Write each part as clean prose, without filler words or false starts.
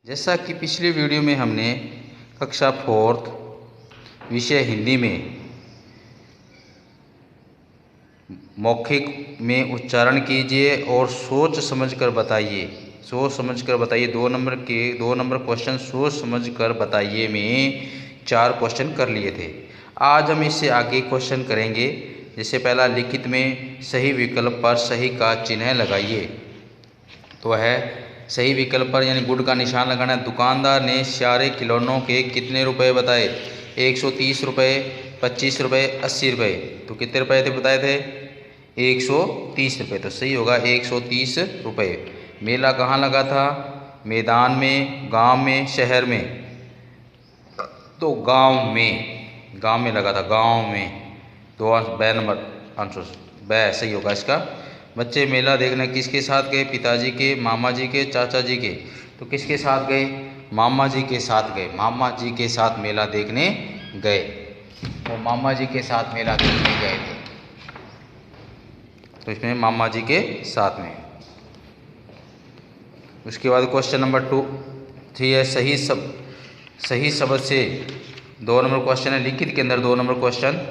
जैसा कि पिछली वीडियो में हमने कक्षा 4th विषय हिंदी में मौखिक में उच्चारण कीजिए और सोच समझकर बताइए। सोच समझकर बताइए 2 नंबर क्वेश्चन सोच समझकर बताइए में 4 क्वेश्चन कर लिए थे। आज हम इससे आगे क्वेश्चन करेंगे। जैसे पहला, लिखित में सही विकल्प पर सही का चिन्ह लगाइए। तो है सही विकल्प पर यानी गुड का निशान लगाना है। दुकानदार ने सारे खिलौनों के कितने रुपए बताए? 130 रुपये, 25 रुपये, 80 रुपये। तो कितने रुपए थे बताए थे? 130 रुपये। तो सही होगा 130 रुपये। मेला कहाँ लगा था? मैदान में, गांव में, शहर में? तो गांव में लगा था, गांव में। दो बै नंबर आंसर बै सही होगा इसका। बच्चे मेला देखने किसके साथ गए? पिताजी के, मामा जी के, चाचा जी के? तो किसके साथ गए? मामा जी के साथ गए। मामा जी के साथ मेला देखने गए। तो मामा जी के साथ मेला देखने गए थे। तो इसमें मामा जी के साथ में। उसके बाद क्वेश्चन नंबर 3 है सही शब्द से 2 नंबर क्वेश्चन है। लिखित के अंदर 2 नंबर क्वेश्चन,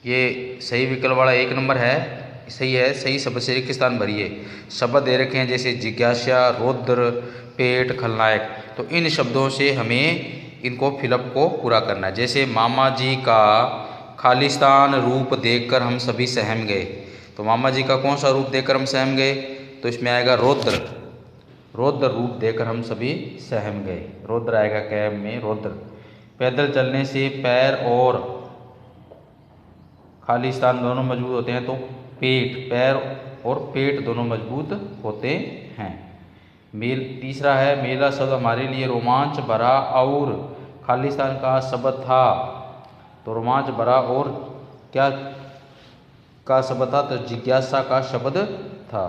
ये सही विकल्प वाला 1 नंबर है, सही है। सही शब्द से रिक्त स्थान भरिए। शब्द दे रखे हैं जैसे जिज्ञासा, रौद्र, पेट, खलनायक। तो इन शब्दों से हमें इनको फिलअप को पूरा करना है। जैसे मामा जी का खालिस्तान रूप देखकर हम सभी सहम गए। तो मामा जी का कौन सा रूप देखकर हम सहम गए? तो इसमें आएगा रौद्र रूप देखकर हम सभी सहम गए। रौद्र आएगा कैब में, रौद्र। पैदल चलने से पैर और खालिस्तान दोनों मजबूत होते हैं। तो पैर और पेट दोनों मजबूत होते हैं। तीसरा है मेला शब्द हमारे लिए रोमांच भरा और खालिस्तान का शब्द था। तो रोमांच भरा और क्या का शब्द था? तो जिज्ञासा का शब्द था।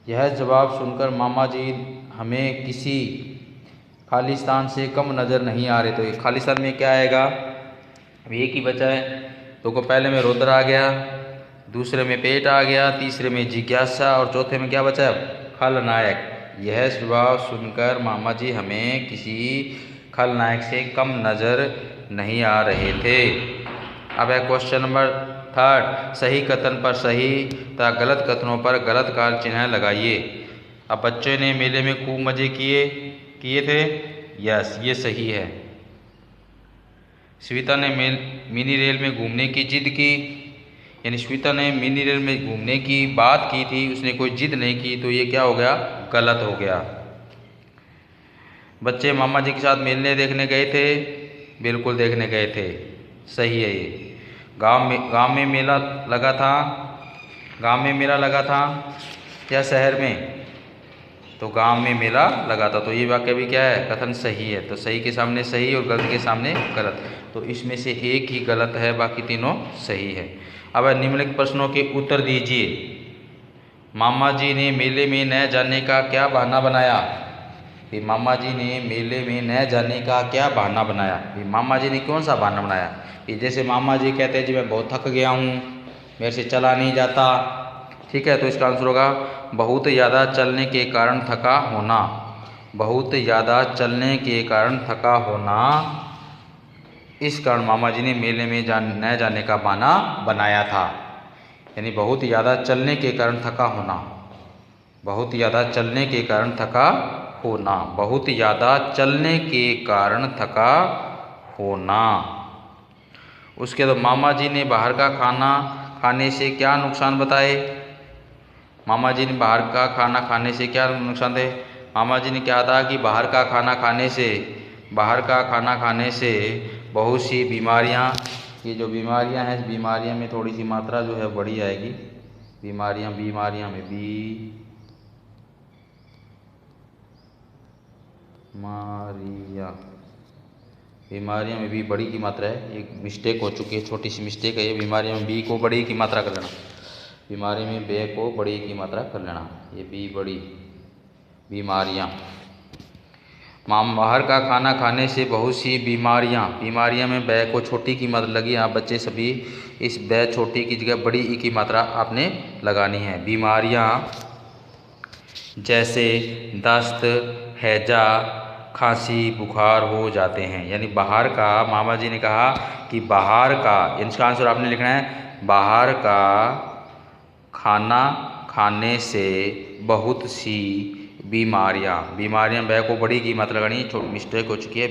यह जवाब सुनकर मामा जी हमें किसी खालिस्तान से कम नज़र नहीं आ रहे। तो ये खालिस्तान में क्या आएगा? अब एक ही बचा है। तो पहले में रौद्र आ गया, दूसरे में पेट आ गया, तीसरे में जिज्ञासा और चौथे में क्या बचा? खलनायक। यह जवाब सुनकर मामा जी हमें किसी खलनायक से कम नज़र नहीं आ रहे थे। अब है क्वेश्चन नंबर 3, सही कथन पर सही तथा गलत कथनों पर गलत काल चिन्ह लगाइए। अब बच्चे ने मेले में खूब मज़े किए थे। यस, ये सही है। श्वेता ने मिनी रेल में घूमने की जिद की, यानी श्वेता ने मिनी रेल में घूमने की बात की थी, उसने कोई जिद नहीं की। तो ये क्या हो गया? गलत हो गया। बच्चे मामा जी के साथ मेले देखने गए थे। बिल्कुल देखने गए थे, सही है ये। गांव में मेला लगा था। गांव में मेला लगा था या शहर में? तो गांव में मेला लगा था। तो ये वाक्य भी क्या है? कथन सही है। तो सही के सामने सही और गलत के सामने गलत। तो इसमें से एक ही गलत है, बाकी तीनों सही है। अब निम्नलिखित प्रश्नों के उत्तर दीजिए। मामा जी ने मेले में न जाने का क्या बहाना बनाया? मामा जी ने मेले में न जाने का क्या बहाना बनाया? मामा जी ने कौन सा बहाना बनाया? जैसे मामा जी कहते हैं जी मैं बहुत थक गया हूँ, मेरे से चला नहीं जाता। ठीक है, तो इसका आंसर होगा बहुत ज़्यादा चलने के कारण थका होना। बहुत ज़्यादा चलने के कारण थका होना, इस कारण मामा जी ने मेले में न जाने का बहाना बनाया था। यानी बहुत ज़्यादा चलने के कारण थका होना। बहुत ज़्यादा चलने के कारण थका होना। बहुत ज़्यादा चलने के कारण थका होना। उसके बाद मामा जी ने बाहर का खाना खाने से क्या नुकसान बताए? मामा जी ने बाहर का खाना खाने से क्या नुकसान थे? मामा जी ने कहा था कि बाहर का खाना खाने से बहुत सी बीमारियां, ये जो बीमारियां हैं, इस बीमारियां में थोड़ी सी मात्रा जो है बड़ी आएगी। बीमारियां में बीमारियां में भी बड़ी की मात्रा है। एक मिस्टेक हो चुकी है, छोटी सी मिस्टेक है ये। बीमारियों में बी को बड़ी की मात्रा कर लेना। बीमारी में बे को बड़ी की मात्रा कर लेना। ये बी बड़ी बीमारियां। बाहर का खाना खाने से बहुत सी बीमारियां में बै को छोटी की मात्रा लगी। आप बच्चे सभी इस बै छोटी की जगह बड़ी ई की मात्रा आपने लगानी है। बीमारियां जैसे दस्त, हैजा, खांसी, बुखार हो जाते हैं। यानी बाहर का, मामा जी ने कहा कि बाहर का, इसका आंसर आपने लिखना है बाहर का खाना खाने से बहुत सी बीमारियां बै को बड़ी की मत लगानी, मिस्टेक हो चुकी है।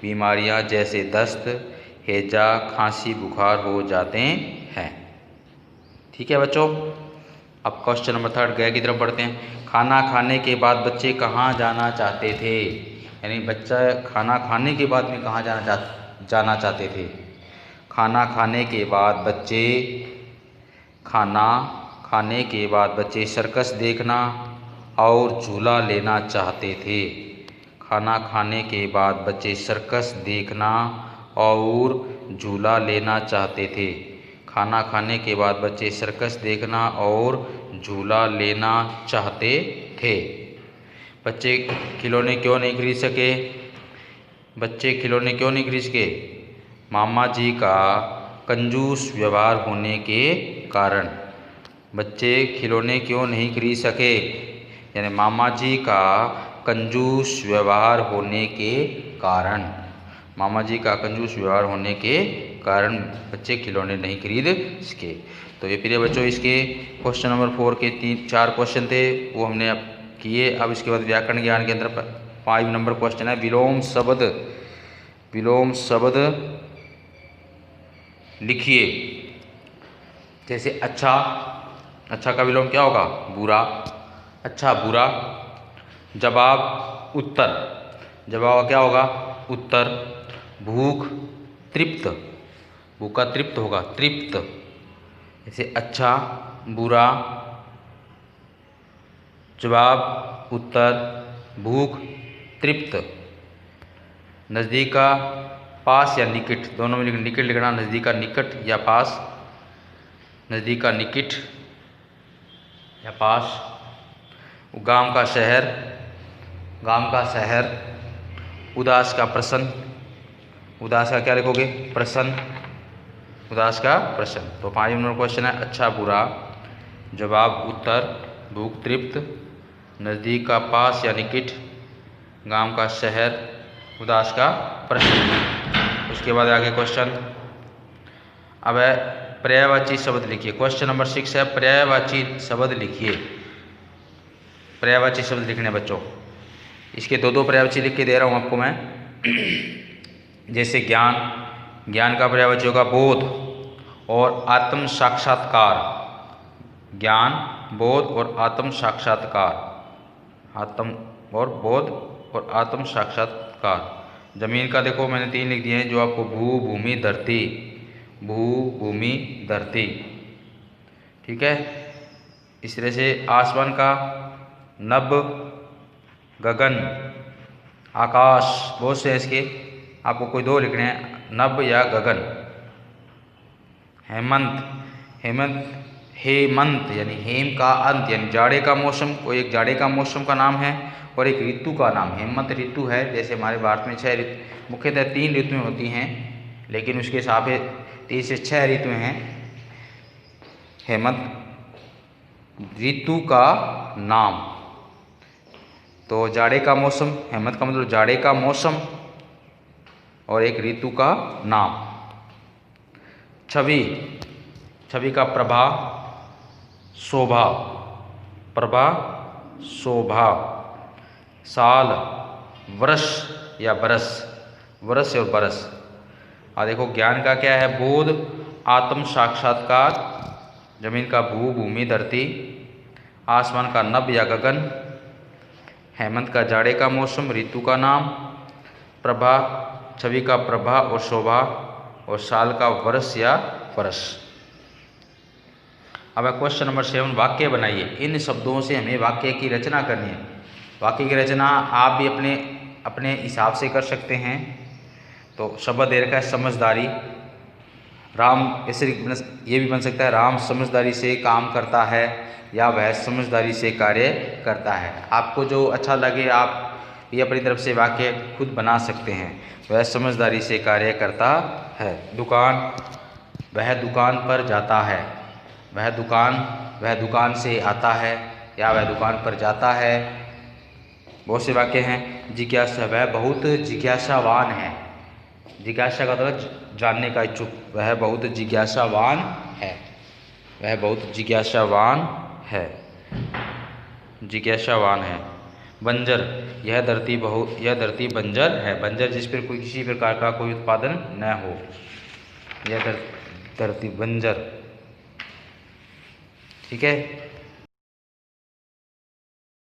बीमारियां जैसे दस्त, हैजा, खांसी, बुखार हो जाते हैं। ठीक है बच्चों। अब क्वेश्चन नंबर 3 गए की तरफ बढ़ते हैं। खाना खाने के बाद बच्चे कहाँ जाना चाहते थे? यानी बच्चा खाना खाने के बाद में कहाँ जाना चाहते थे? खाना खाने के बाद बच्चे सर्कस देखना और झूला लेना चाहते थे। खाना खाने के बाद बच्चे सर्कस देखना और झूला लेना चाहते थे। खाना खाने के बाद बच्चे सर्कस देखना और झूला लेना चाहते थे। बच्चे खिलौने क्यों नहीं खरीद सके? मामा जी का कंजूस व्यवहार होने के कारण। बच्चे खिलौने क्यों नहीं खरीद सके? यानी मामा जी का कंजूस व्यवहार होने के कारण। बच्चे खिलौने नहीं खरीद सके। तो ये प्रिय बच्चों, इसके क्वेश्चन नंबर 4 के 4 क्वेश्चन थे, वो हमने अब किए। अब इसके बाद व्याकरण ज्ञान के अंदर 5 नंबर क्वेश्चन है। विलोम शब्द लिखिए। जैसे अच्छा का विलोम क्या होगा? बुरा। अच्छा बुरा। जवाब उत्तर। जवाब क्या होगा? उत्तर। भूख तृप्त। भूख का तृप्त होगा तृप्त। जैसे अच्छा बुरा, जवाब उत्तर, भूख तृप्त। नज़दीक का पास या निकट, दोनों में निकट लिखना। नज़दीक का निकट या पास। नज़दीक का निकट या पास। गांव का शहर। उदास का प्रसन्न। उदास का क्या लिखोगे? प्रसन्न। उदास का प्रसन्न। तो 5 नंबर क्वेश्चन है अच्छा बुरा, जवाब उत्तर, भूख तृप्त, नज़दीक का पास या निकट, गांव का शहर, उदास का प्रश्न। उसके बाद आगे क्वेश्चन। अब है पर्यायवाची शब्द लिखिए। क्वेश्चन नंबर 6 है पर्यायवाची शब्द लिखिए। पर्यायवाची शब्द लिखने बच्चों। इसके 2 पर्यायवाची लिख के दे रहा हूँ आपको मैं। जैसे ज्ञान का पर्यायवाची होगा बोध और आत्म साक्षात्कार। ज्ञान, बोध और आत्म साक्षात्कार। बोध और आत्म साक्षात्कार। जमीन का देखो मैंने 3 लिख दिए हैं, जो आपको भू, भूमि, धरती। भू, भूमि, धरती। ठीक है। इस तरह से आसमान का नभ, गगन, आकाश, बहुत से इसके आपको कोई 2 लिखने हैं, नभ या गगन। हेमंत यानी हेम का अंत, यानी जाड़े का मौसम। कोई एक जाड़े का मौसम का नाम है और एक ऋतु का नाम। हेमंत ऋतु है। जैसे हमारे भारत में 6 ऋतु, मुख्यतः 3 ऋतुएं होती हैं, लेकिन उसके हिसाब से 3 से 6 ऋतुएं हैं। हेमंत ऋतु का नाम। तो जाड़े का मौसम, हेमंत का मतलब जाड़े का मौसम और एक ऋतु का नाम। छवि का प्रभा, शोभा। साल, वर्ष या बरस। वर्ष और बरस। और देखो ज्ञान का क्या है? बोध, आत्म साक्षात्कार। जमीन का भू, भूमि, धरती। आसमान का नभ या गगन। हेमंत का जाड़े का मौसम, ऋतु का नाम। प्रभा, छवि का प्रभा और शोभा। और साल का वर्ष या बरस। अब क्वेश्चन नंबर 7 वाक्य बनाइए। इन शब्दों से हमें वाक्य की रचना करनी है। वाक्य की रचना आप भी अपने हिसाब से कर सकते हैं। तो शब्द दे रखा है समझदारी। राम, ऐसे ये भी बन सकता है राम समझदारी से काम करता है, या वह समझदारी से कार्य करता है। आपको जो अच्छा लगे आप ये अपनी तरफ से वाक्य खुद बना सकते हैं। वह समझदारी से कार्य करता है। वह दुकान पर जाता है। वह दुकान से आता है, या वह दुकान पर जाता है। बहुत से वाक्य हैं। जिज्ञासा, वह बहुत जिज्ञासावान है। जिज्ञासा का मतलब जानने का इच्छुक, वह बहुत जिज्ञासावान है। वह बहुत जिज्ञासावान है, जिज्ञासावान है। बंजर, यह धरती बंजर है। बंजर जिस पर कोई किसी प्रकार का कोई उत्पादन न हो, यह धरती बंजर। ठीक है।